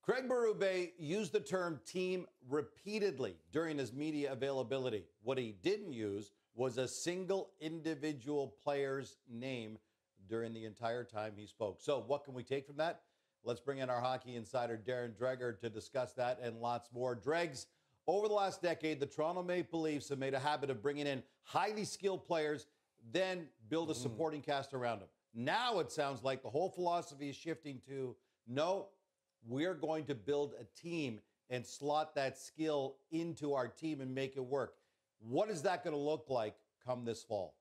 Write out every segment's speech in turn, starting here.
Craig Berube used the term team repeatedly during his media availability. What he didn't use was a single individual player's name during the entire time he spoke. So what can we take from that? Let's bring in our hockey insider, Darren Dreger, to discuss that and lots more. Dregs, over the last decade, the Toronto Maple Leafs have made a habit of bringing in highly skilled players, then build a supporting cast around them. Now it sounds like the whole philosophy is shifting to, no, we're going to build a team and slot that skill into our team and make it work. What is that going to look like come this fall?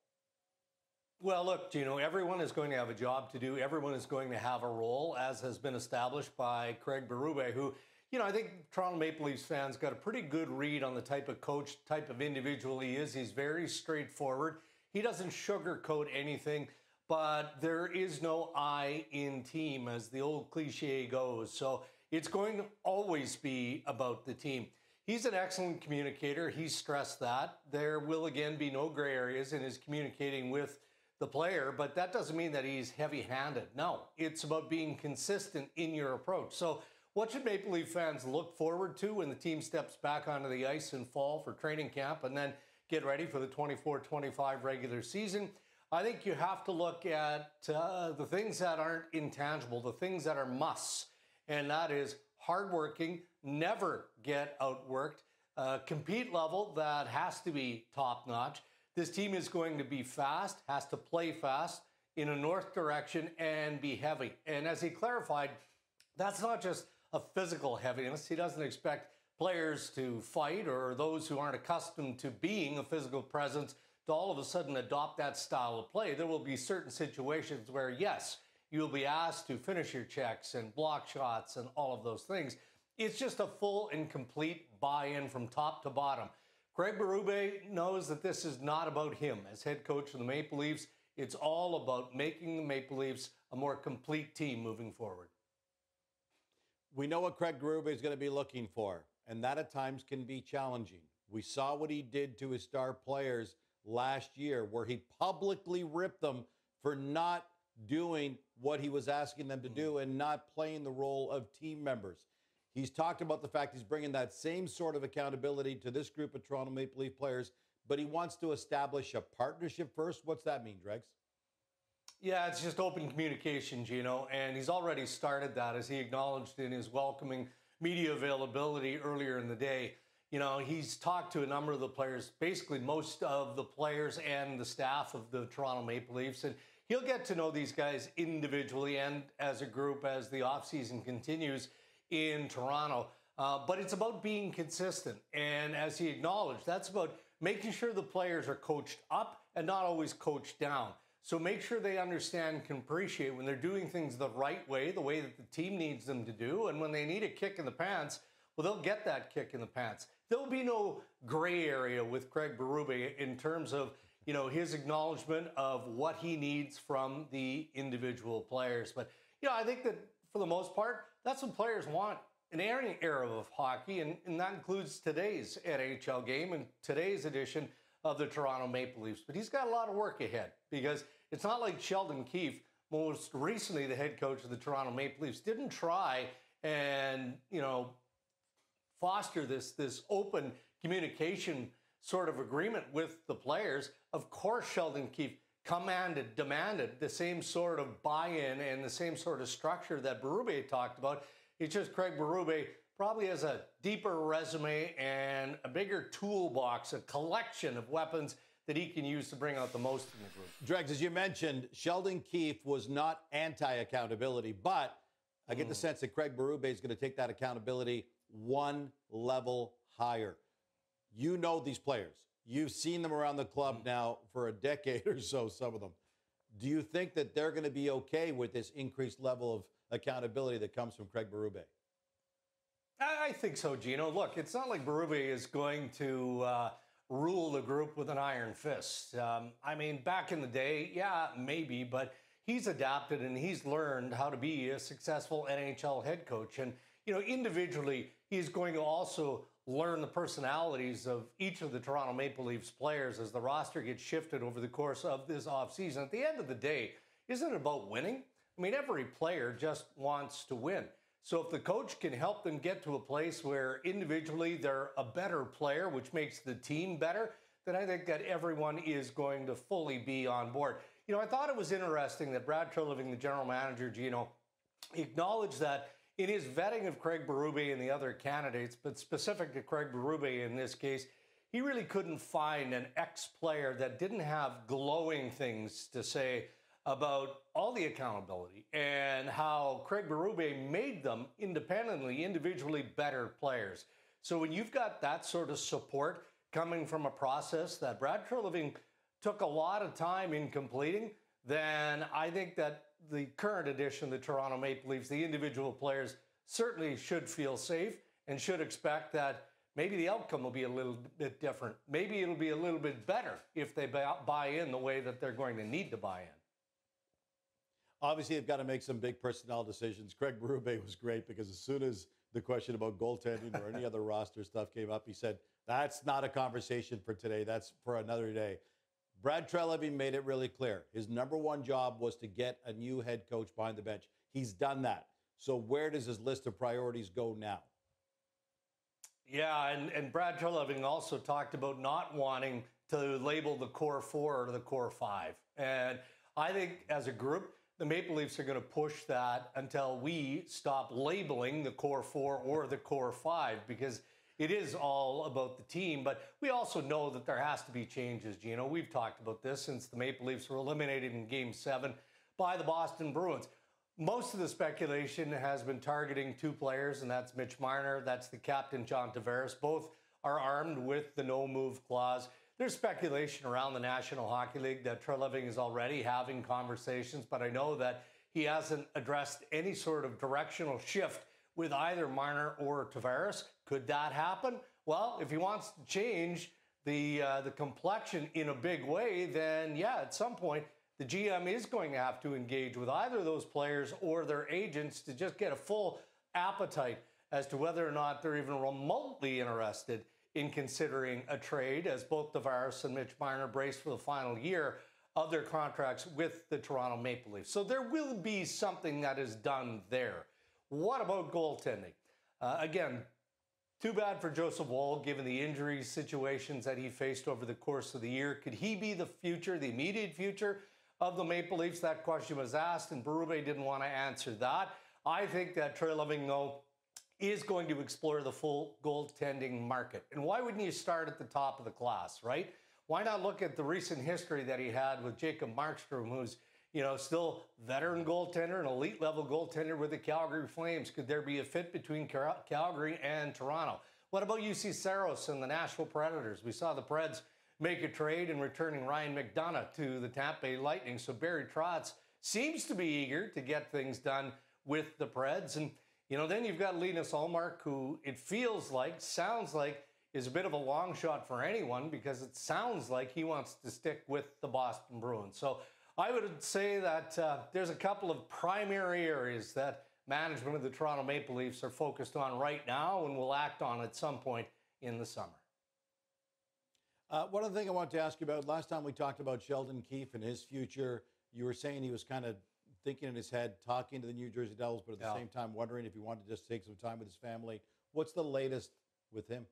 Well, look, Gino, everyone is going to have a job to do. Everyone is going to have a role, as has been established by Craig Berube, who, I think Toronto Maple Leafs fans got a pretty good read on the type of coach, type of individual he is. He's very straightforward. He doesn't sugarcoat anything. But there is no I in team, as the old cliche goes. So it's going to always be about the team. He's an excellent communicator. He's stressed that. There will, again, be no gray areas in his communicating with the player, but that doesn't mean that he's heavy-handed. No, it's about being consistent in your approach. So what should Maple Leaf fans look forward to when the team steps back onto the ice in fall for training camp and then get ready for the 24-25 regular season? I think you have to look at the things that aren't intangible, the things that are musts, and that is hardworking, never get outworked, compete level that has to be top-notch. This team is going to be fast, has to play fast in a north direction and be heavy. And as he clarified, that's not just a physical heaviness. He doesn't expect players to fight or those who aren't accustomed to being a physical presence to all of a sudden adopt that style of play. There will be certain situations where, yes, you'll be asked to finish your checks and block shots and all of those things. It's just a full and complete buy-in from top to bottom. Craig Berube knows that this is not about him as head coach of the Maple Leafs. It's all about making the Maple Leafs a more complete team moving forward. We know what Craig Berube is going to be looking for, and that at times can be challenging. We saw what he did to his star players last year, where he publicly ripped them for not doing what he was asking them to do and not playing the role of team members. He's talked about the fact he's bringing that same sort of accountability to this group of Toronto Maple Leaf players, but he wants to establish a partnership first. What's that mean, Dregs? Yeah, it's just open communication, Gino, and he's already started that, as he acknowledged in his welcoming media availability earlier in the day. He's talked to a number of the players, basically most of the players and the staff of the Toronto Maple Leafs, and he'll get to know these guys individually and as a group as the offseason continues in Toronto. But it's about being consistent, and as he acknowledged, that's about making sure the players are coached up and not always coached down. So make sure they understand and can appreciate when they're doing things the right way, the way that the team needs them to do, and when they need a kick in the pants, well, they'll get that kick in the pants. There'll be no gray area with Craig Berube in terms of, his acknowledgement of what he needs from the individual players. But, I think that for the most part, that's what players want in any era of hockey, and that includes today's NHL game and today's edition of the Toronto Maple Leafs. But he's got a lot of work ahead because it's not like Sheldon Keefe, most recently the head coach of the Toronto Maple Leafs, didn't try and, foster this open communication sort of agreement with the players. Of course, Sheldon Keefe demanded the same sort of buy-in and the same sort of structure that Berube talked about. It's just Craig Berube probably has a deeper resume and a bigger toolbox, a collection of weapons that he can use to bring out the most in the group. Dregs, as you mentioned, Sheldon Keefe was not anti-accountability, but I get the sense that Craig Berube is going to take that accountability one level higher. You know these players. You've seen them around the club now for a decade or so, some of them. Do you think that they're going to be okay with this increased level of accountability that comes from Craig Berube? I think so, Gino. Look, it's not like Berube is going to rule the group with an iron fist. Back in the day, yeah, maybe, but he's adapted and he's learned how to be a successful NHL head coach. And, individually, he's going to also learn the personalities of each of the Toronto Maple Leafs players as the roster gets shifted over the course of this offseason. At the end of the day, isn't it about winning? Every player just wants to win. So if the coach can help them get to a place where individually they're a better player, which makes the team better, then I think that everyone is going to fully be on board. You know, I thought it was interesting that Brad Treliving, the general manager, Gino, acknowledged that in his vetting of Craig Berube and the other candidates, but specific to Craig Berube in this case, he really couldn't find an ex-player that didn't have glowing things to say about all the accountability and how Craig Berube made them independently, individually better players. So when you've got that sort of support coming from a process that Brad Treliving took a lot of time in completing, then I think that the current edition of the Toronto Maple Leafs, the individual players, certainly should feel safe and should expect that maybe the outcome will be a little bit different. Maybe it'll be a little bit better if they buy in the way that they're going to need to buy in. Obviously, they've got to make some big personnel decisions. Craig Berube was great because as soon as the question about goaltending or any other roster stuff came up, he said, that's not a conversation for today. That's for another day. Brad Treliving made it really clear. His number one job was to get a new head coach behind the bench. He's done that. So where does his list of priorities go now? Yeah, and Brad Treliving also talked about not wanting to label the core four or the core five. And I think as a group, the Maple Leafs are going to push that until we stop labeling the core four or the core five, because it is all about the team. But we also know that there has to be changes, Gino. We've talked about this since the Maple Leafs were eliminated in Game 7 by the Boston Bruins. Most of the speculation has been targeting two players, and that's Mitch Marner, that's the captain, John Tavares. Both are armed with the no-move clause. There's speculation around the National Hockey League that Treliving is already having conversations, but I know that he hasn't addressed any sort of directional shift with either Marner or Tavares. Could that happen? Well, if he wants to change the complexion in a big way, then yeah, at some point, the GM is going to have to engage with either of those players or their agents to just get a full appetite as to whether or not they're even remotely interested in considering a trade, as both Tavares and Mitch Marner brace for the final year of their contracts with the Toronto Maple Leafs. So there will be something that is done there. What about goaltending? Again, too bad for Joseph Woll, given the injury situations that he faced over the course of the year. Could he be the future, the immediate future of the Maple Leafs? That question was asked, and Berube didn't want to answer that. I think that Treliving, though, is going to explore the full goaltending market. And why wouldn't you start at the top of the class, right? Why not look at the recent history that he had with Jacob Markstrom, who's, you know, still veteran goaltender, an elite level goaltender with the Calgary Flames? Could there be a fit between Calgary and Toronto? What about UC Saros and the Nashville Predators? We saw the Preds make a trade in returning Ryan McDonough to the Tampa Bay Lightning. So Barry Trotz seems to be eager to get things done with the Preds. And, you know, then you've got Linus Ullmark, who it sounds like, is a bit of a long shot for anyone, because it sounds like he wants to stick with the Boston Bruins. So I would say that there's a couple of primary areas that management of the Toronto Maple Leafs are focused on right now and will act on at some point in the summer. One other thing I wanted to ask you about, last time we talked about Sheldon Keefe and his future, you were saying he was kind of thinking in his head, talking to the New Jersey Devils, but at the same time wondering if he wanted to just take some time with his family. What's the latest with him?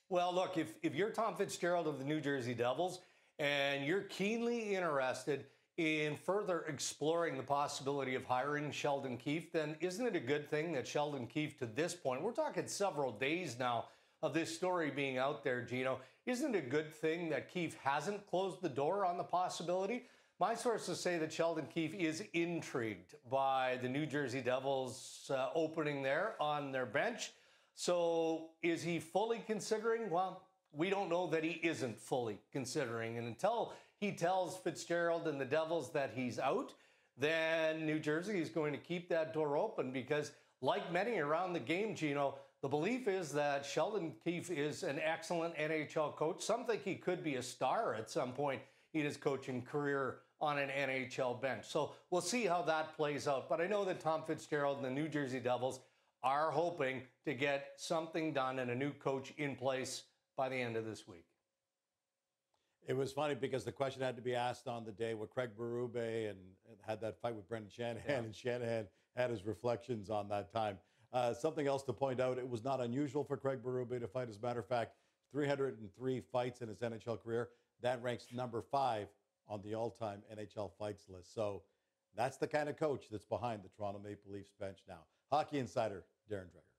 Well, look, if you're Tom Fitzgerald of the New Jersey Devils and you're keenly interested in further exploring the possibility of hiring Sheldon Keefe, then isn't it a good thing that Sheldon Keefe, to this point, we're talking several days now of this story being out there, Gino, isn't it a good thing that Keefe hasn't closed the door on the possibility? My sources say that Sheldon Keefe is intrigued by the New Jersey Devils opening there on their bench. So is he fully considering? Well, we don't know that he isn't fully considering. And until he tells Fitzgerald and the Devils that he's out, then New Jersey is going to keep that door open, because like many around the game, Gino, the belief is that Sheldon Keefe is an excellent NHL coach. Some think he could be a star at some point in his coaching career on an NHL bench. So we'll see how that plays out. But I know that Tom Fitzgerald and the New Jersey Devils are hoping to get something done and a new coach in place by the end of this week. It was funny because the question had to be asked on the day where Craig Berube and had that fight with Brendan Shanahan, and Shanahan had his reflections on that time. Something else to point out, it was not unusual for Craig Berube to fight. As a matter of fact, 303 fights in his NHL career. That ranks number 5 on the all-time NHL fights list. So that's the kind of coach that's behind the Toronto Maple Leafs bench now. Hockey insider, Darren Dreger.